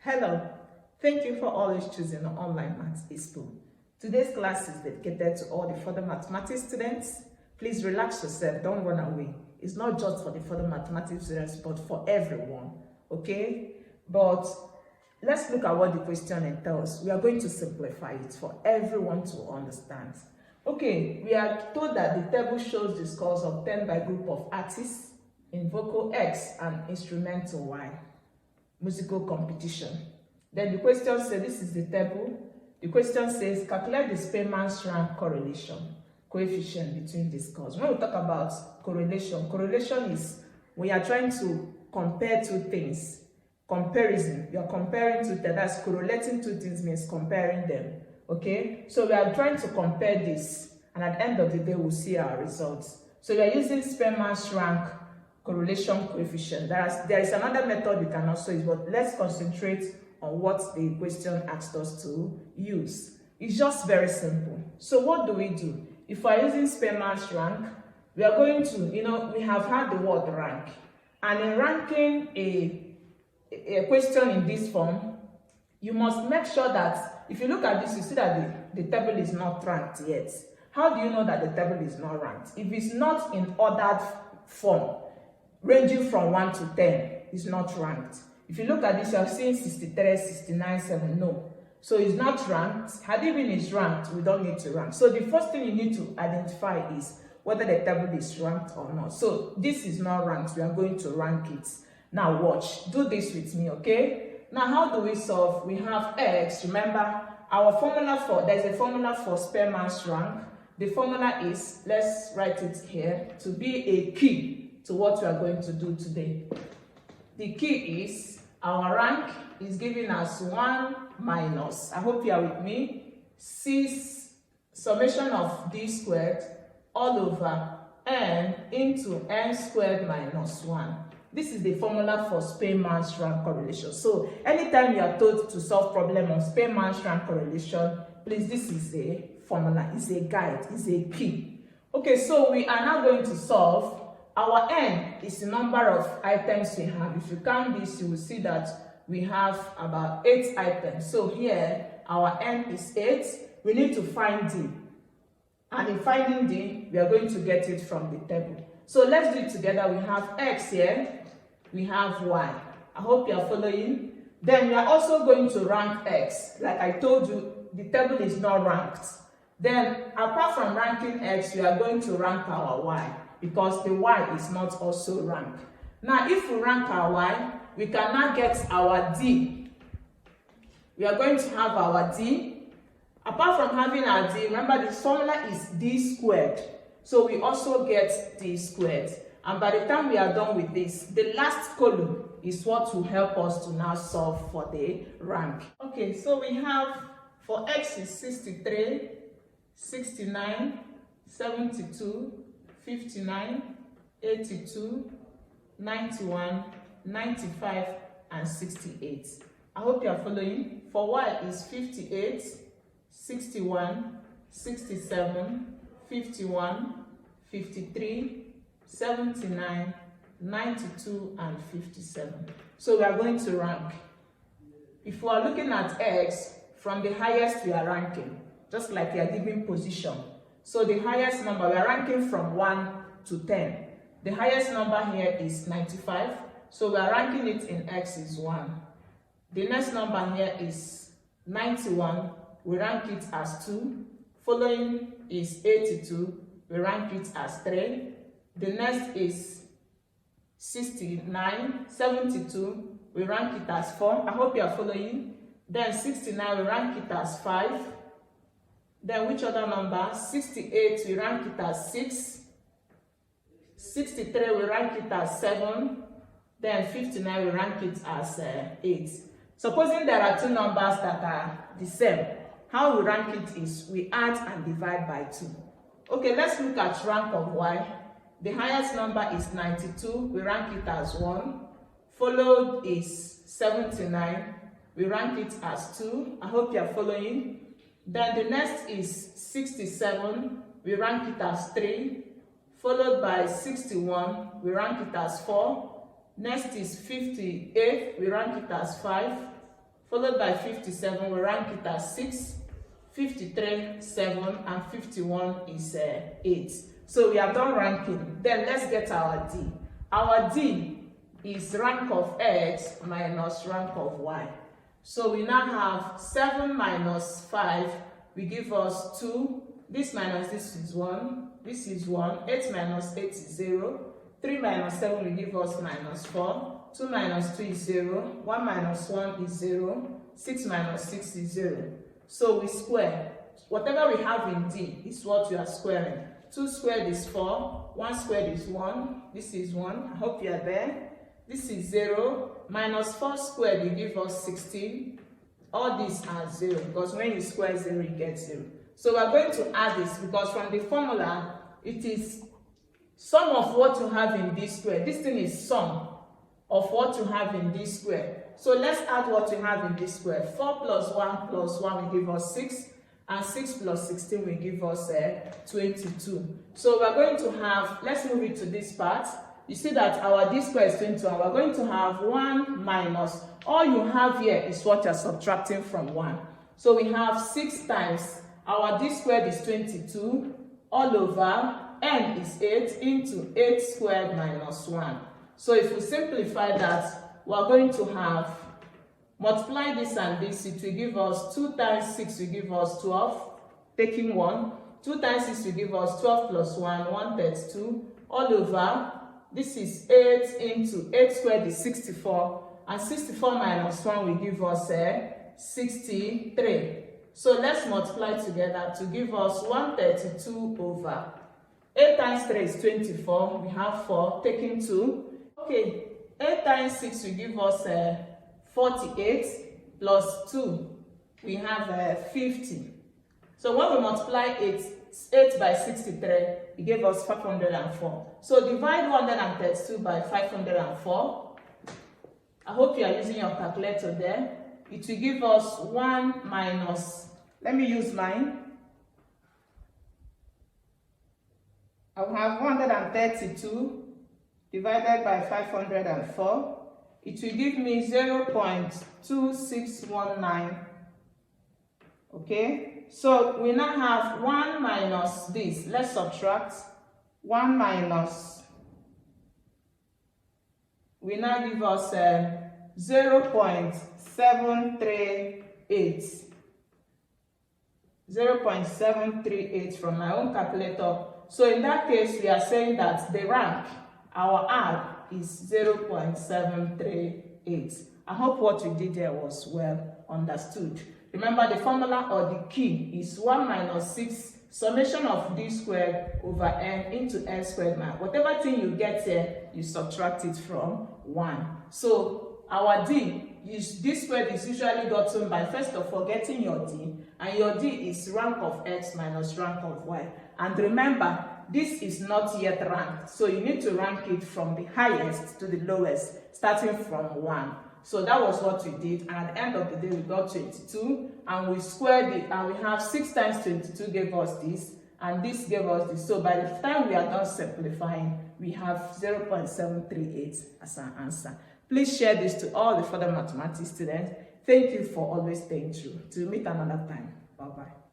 Hello, thank you for always choosing the online maths expo. Today's class is dedicated to all the further mathematics students. Please relax yourself, don't run away. It's not just for the further mathematics students, but for everyone, okay? But let's look at what the question entails. We are going to simplify it for everyone to understand. Okay, we are told that the table shows the scores obtained by group of artists in vocal X and instrumental Y. Musical competition. Then the question says, this is the table. The question says, calculate the Spearman's rank correlation coefficient between the scores. When we talk about correlation is when you are trying to compare two things. Comparison, you are comparing two things. That's correlating two things means comparing them. Okay, so we are trying to compare this, and at the end of the day, we'll see our results. So we are using Spearman's rank correlation coefficient. There is another method you can also use, but let's concentrate on what the question asked us to use. It's just very simple. So what do? If we're using Spearman's rank, we are going to, we have had the word rank. And in ranking a question in this form, you must make sure that if you look at this, you see that the table is not ranked yet. How do you know that the table is not ranked? If it's not in ordered form, ranging from 1 to 10, is not ranked. If you look at this, you have seen 63, 69, 7, no. So it's not ranked. Had it been is ranked, we don't need to rank. So the first thing you need to identify is whether the table is ranked or not. So this is not ranked, we are going to rank it. Now watch, do this with me, okay? Now how do we solve? We have X, remember, there's a formula for Spearman's rank. The formula is, let's write it here, to be a key to what we are going to do today. The key is our rank is given as 1 minus, I hope you are with me, summation of d squared all over n into n squared minus 1. This is the formula for Spearman's rank correlation. So anytime you are told to solve problem on Spearman's rank correlation, please, this is a formula, it's a guide, it's a key. Okay, so we are now going to solve. Our n is the number of items we have. If you count this, you will see that we have about 8 items. So here, our n is 8. We need to find d. And in finding d, we are going to get it from the table. So let's do it together. We have x here. We have y. I hope you are following. Then we are also going to rank x. Like I told you, the table is not ranked. Then, apart from ranking x, we are going to rank our y, because the y is not also ranked. Now, if we rank our y, we can now get our d. We are going to have our d. Apart from having our d, remember the formula is d squared. So we also get d squared. And by the time we are done with this, the last column is what will help us to now solve for the rank. Okay, so we have, for x is 63, 69, 72, 59, 82, 91, 95, and 68. I hope you are following. For y is 58, 61, 67, 51, 53, 79, 92, and 57. So we are going to rank. If we are looking at x, from the highest we are ranking, just like we are giving position. So the highest number, we are ranking from 1 to 10. The highest number here is 95. So we are ranking it in x is 1. The next number here is 91. We rank it as 2. Following is 82. We rank it as 3. The next is 69. 72. We rank it as 4. I hope you are following. Then 69, we rank it as 5. Then which other number? 68, we rank it as 6. 63, we rank it as 7. Then 59, we rank it as 8. Supposing there are two numbers that are the same, how we rank it is we add and divide by 2. Okay, let's look at rank of y. The highest number is 92, we rank it as 1. Followed is 79, we rank it as 2. I hope you are following. Then the next is 67, we rank it as 3. Followed by 61, we rank it as 4. Next is 58, we rank it as 5. followed by 57. We rank it as 6, 53, 7, and 51 is 8. So we have done ranking. Then let's get our D. Our D is rank of X minus rank of Y. So we now have 7 minus 5 will give us 2. This minus this is 1. This is 1. 8 minus 8 is 0. 3 minus 7 will give us minus 4. 2 minus 2 is 0. 1 minus 1 is 0. 6 minus 6 is 0. So we square. Whatever we have in D is what we are squaring. 2 squared is 4. 1 squared is 1. This is 1. I hope you are there. This is 0. Minus 4 squared will give us 16. All these are 0 because when you square 0, you get 0. So we are going to add this because from the formula, it is sum of what you have in D squared. This thing is sum of what you have in D squared. So let's add what you have in D squared. 4 plus 1 will give us 6. And 6 plus 16 will give us 22. So we are going to have, let's move it to this part. You see that our D squared is 22 and we are going to have 1 minus. All you have here is what you are subtracting from 1. So we have 6 times our D squared is 22 all over n is 8 into 8 squared minus 1. So if we simplify that, we are going to have multiply this and this, it will give us 2 times 6 will give us 12, taking 1. 2 times 6 will give us 12 plus 1, 132, all over. This is 8 into 8 squared is 64, and 64 minus 1 will give us 63. So let's multiply together to give us 132 over 8 times 3 is 24. We have 4, taking 2. Okay, 8 times 6 will give us 48 plus 2, we have 50. So when we multiply 8 by 63, it gave us 504. So divide 132 by 504. I hope you are using your calculator there. It will give us 1 minus, let me use mine. I will have 132 divided by 504. It will give me 0.2619. Okay, so we now have 1 minus this. Let's subtract 1 minus. We now give us 0.738. 0.738 from my own calculator. So in that case, we are saying that the rank, our R, is 0.738. I hope what we did there was well understood. Remember, the formula or the key is 1 minus 6 summation of D squared over n into n squared. Whatever thing you get here, you subtract it from 1. So our D squared is usually gotten by first of all getting your D, and your D is rank of X minus rank of Y. And remember, this is not yet ranked, so you need to rank it from the highest to the lowest, starting from 1. So that was what we did, and at the end of the day, we got 22, and we squared it, and we have 6 times 22 gave us this, and this gave us this. So by the time we are done simplifying, we have 0.738 as our answer. Please share this to all the further mathematics students. Thank you for always staying true. Till we meet another time. Bye-bye.